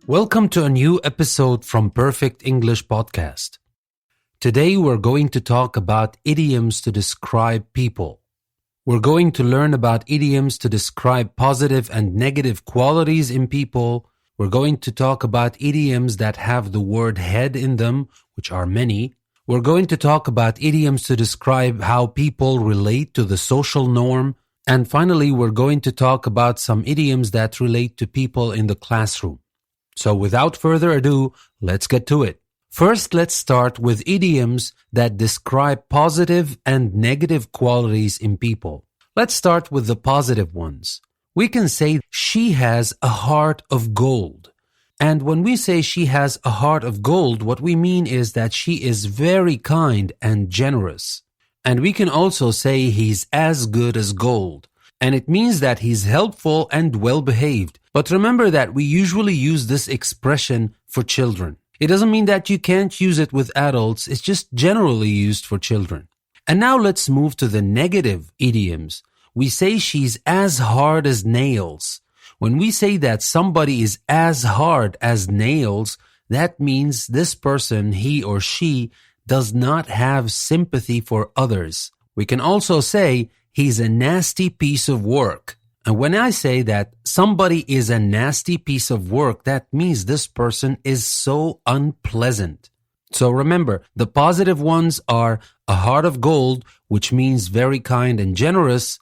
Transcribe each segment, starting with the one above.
Welcome to a new episode from Perfect English Podcast. Today we're going to talk about idioms to describe people. We're going to learn about idioms to describe positive and negative qualities in people. We're going to talk about idioms that have the word head in them, which are many. We're going to talk about idioms to describe how people relate to the social norm. And finally, we're going to talk about some idioms that relate to people in the classroom. So without further ado, let's get to it. First, let's start with idioms that describe positive and negative qualities in people. Let's start with the positive ones. We can say she has a heart of gold. And when we say she has a heart of gold, what we mean is that she is very kind and generous. And we can also say he's as good as gold. And it means that he's helpful and well-behaved. But remember that we usually use this expression for children. It doesn't mean that you can't use it with adults. It's just generally used for children. And now let's move to the negative idioms. We say she's as hard as nails. When we say that somebody is as hard as nails, that means this person, he or she, does not have sympathy for others. We can also say he's a nasty piece of work. And when I say that somebody is a nasty piece of work, that means this person is so unpleasant. So remember, the positive ones are a heart of gold, which means very kind and generous,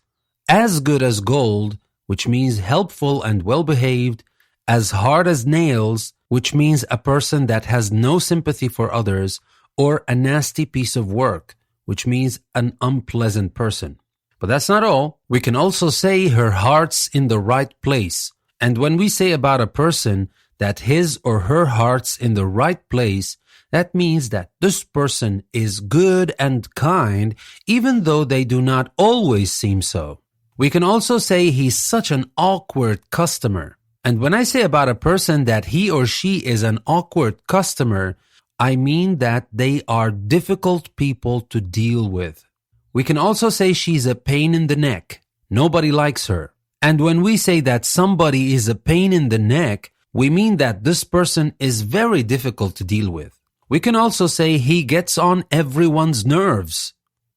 as good as gold, which means helpful and well-behaved, as hard as nails, which means a person that has no sympathy for others, or a nasty piece of work, which means an unpleasant person. But that's not all. We can also say her heart's in the right place. And when we say about a person that his or her heart's in the right place, that means that this person is good and kind, even though they do not always seem so. We can also say he's such an awkward customer. And when I say about a person that he or she is an awkward customer, I mean that they are difficult people to deal with. We can also say she's a pain in the neck. Nobody likes her. And when we say that somebody is a pain in the neck, we mean that this person is very difficult to deal with. We can also say he gets on everyone's nerves.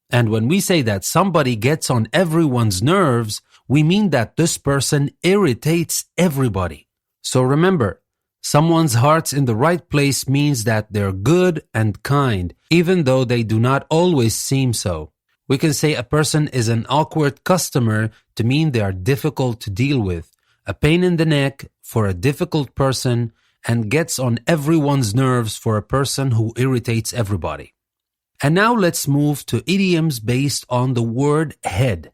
And when we say that somebody gets on everyone's nerves, we mean that this person irritates everybody. So remember, someone's heart's in the right place means that they're good and kind, even though they do not always seem so. We can say a person is an awkward customer to mean they are difficult to deal with, a pain in the neck for a difficult person, and gets on everyone's nerves for a person who irritates everybody. And now let's move to idioms based on the word head.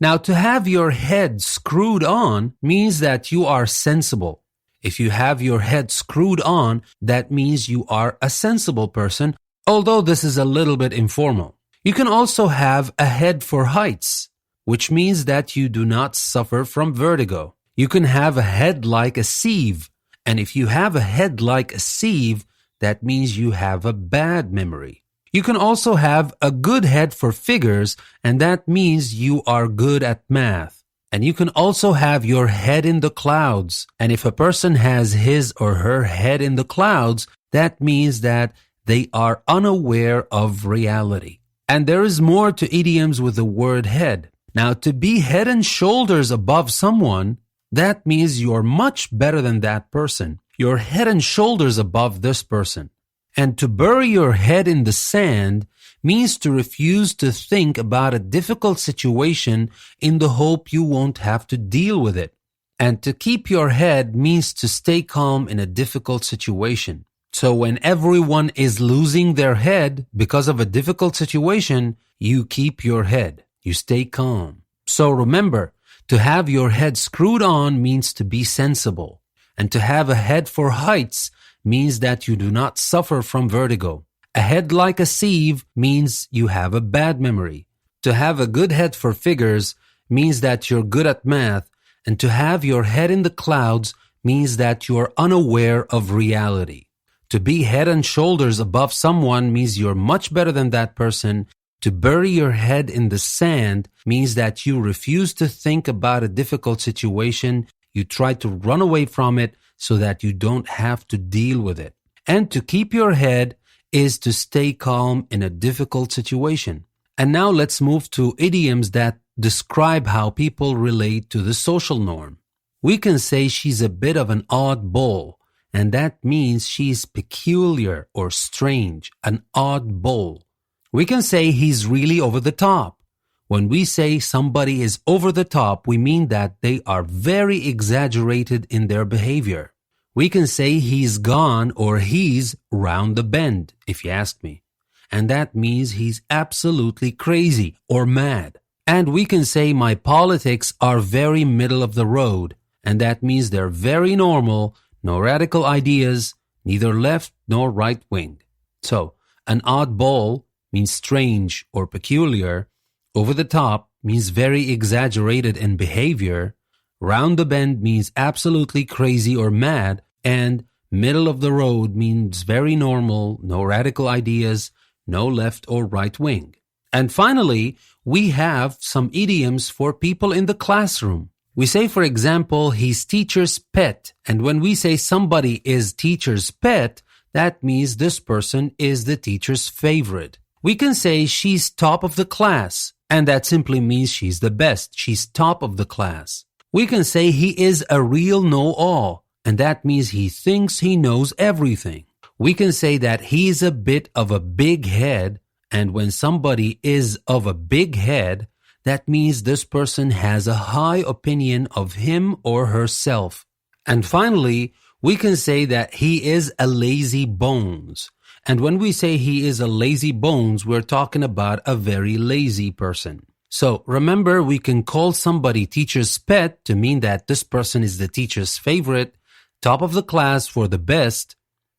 Now, to have your head screwed on means that you are sensible. If you have your head screwed on, that means you are a sensible person, although this is a little bit informal. You can also have a head for heights, which means that you do not suffer from vertigo. You can have a head like a sieve, and if you have a head like a sieve, that means you have a bad memory. You can also have a good head for figures, and that means you are good at math. And you can also have your head in the clouds, and if a person has his or her head in the clouds, that means that they are unaware of reality. And there is more to idioms with the word head. Now, to be head and shoulders above someone, that means you're much better than that person. You're head and shoulders above this person. And to bury your head in the sand means to refuse to think about a difficult situation in the hope you won't have to deal with it. And to keep your head means to stay calm in a difficult situation. So when everyone is losing their head because of a difficult situation, you keep your head. You stay calm. So remember, to have your head screwed on means to be sensible. And to have a head for heights means that you do not suffer from vertigo. A head like a sieve means you have a bad memory. To have a good head for figures means that you're good at math. And to have your head in the clouds means that you're unaware of reality. To be head and shoulders above someone means you're much better than that person. To bury your head in the sand means that you refuse to think about a difficult situation You try to run away from it so that you don't have to deal with it. And to keep your head is to stay calm in a difficult situation. And now let's move to idioms that describe how people relate to the social norm. We can say she's a bit of an oddball, and that means she's peculiar or strange, an oddball. We can say he's really over the top. When we say somebody is over the top, we mean that they are very exaggerated in their behavior. We can say he's gone or he's round the bend, if you ask me. And that means he's absolutely crazy or mad. And we can say my politics are very middle of the road, and that means they're very normal, no radical ideas, neither left nor right wing. So, an oddball means strange or peculiar. Over the top means very exaggerated in behavior. Round the bend means absolutely crazy or mad. And middle of the road means very normal, no radical ideas, no left or right wing. And finally, we have some idioms for people in the classroom. We say, for example, he's teacher's pet. And when we say somebody is teacher's pet, that means this person is the teacher's favorite. We can say she's top of the class, and that simply means she's the best. She's top of the class. We can say he is a real know-all, and that means he thinks he knows everything. We can say that he's a bit of a big head, and when somebody is of a big head, that means this person has a high opinion of him or herself. And finally, we can say that he is a lazy bones. And when we say he is a lazy bones, we're talking about a very lazy person. So remember, we can call somebody teacher's pet to mean that this person is the teacher's favorite, top of the class for the best.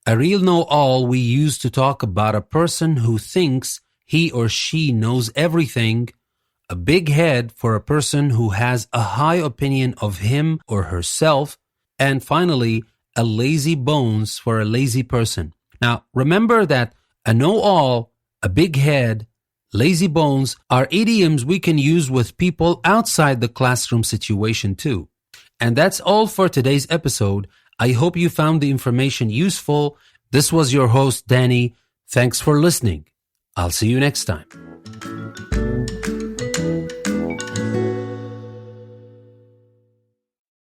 A real know-all we use to talk about a person who thinks he or she knows everything. A big head for a person who has a high opinion of him or herself. And finally, a lazy bones for a lazy person. Now, remember that a know-all, a big head, lazy bones are idioms we can use with people outside the classroom situation too. And that's all for today's episode. I hope you found the information useful. This was your host, Danny. Thanks for listening. I'll see you next time.